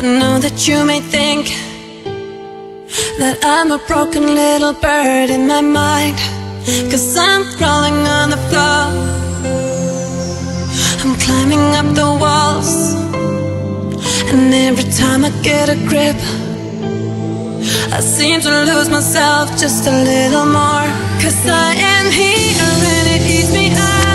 know that you may think that I'm a broken little bird in my mind, 'cause I'm crawling on the floor, I'm climbing up the walls, and every time I get a grip, I seem to lose myself just a little more. 'Cause I am here and it eats me up.